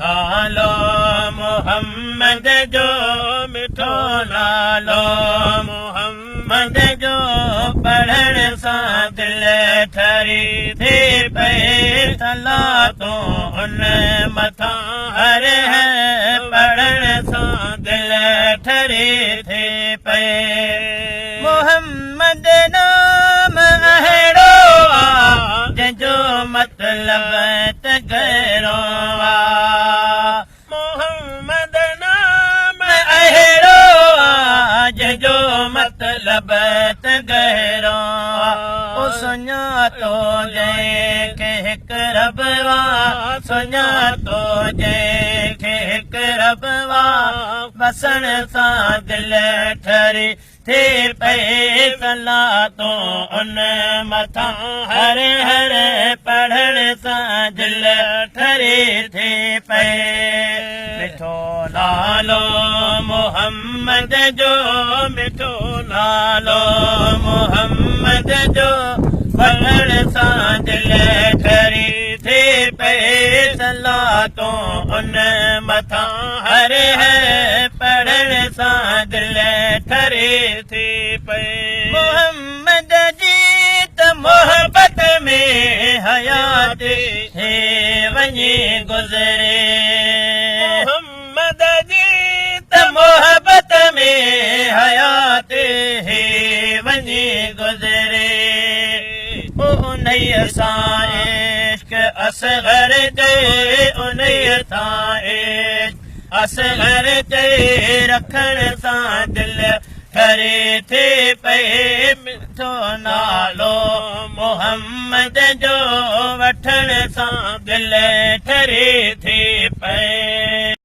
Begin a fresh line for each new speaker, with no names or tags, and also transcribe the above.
नालो मोहम्मद जो मिठो नालो मोहम्मद जो पढ़ण सां दिल ठरी थी पए सलातो उन मथां हर है पढ़ण सां दिल ठरी थी पए मोहम्मद नाम अहिड़ो आ जंहिंजो मतलब त गहरो आ मोहम्मद नाम अहिड़ो आ जंहिंजो मतलब त गहरो आ सुञातो जंहिंखे हिकु रब आ सुञातो जंहिंखे हिकु रब आ वसण सां दिल ठरी थी पए सलातो उन मथां हर हर पढ़ण सां दिल ठरी थी पए मिठो नालो मोहम्मद जो मिठो नालो मोहम्मद जो पढ़ण सां दिल ठरी थी पए सलातो उन मथां हर हर पढ़ण सां दिल ठरी थी पए मोहम्मद जी त मोहब्बत में हयात हे वञी गुज़रे मोहम्मद जी त मोहब्बत में हयात हे वञी गुज़रे उन्हीअ सां इश्क असग़र चए उन्हीअ सां इश्क असग़र चए रखण सां दिल ठरी थी पए मिठो नालो मोहम्मद जो वठण सां दिल ठरी थी पए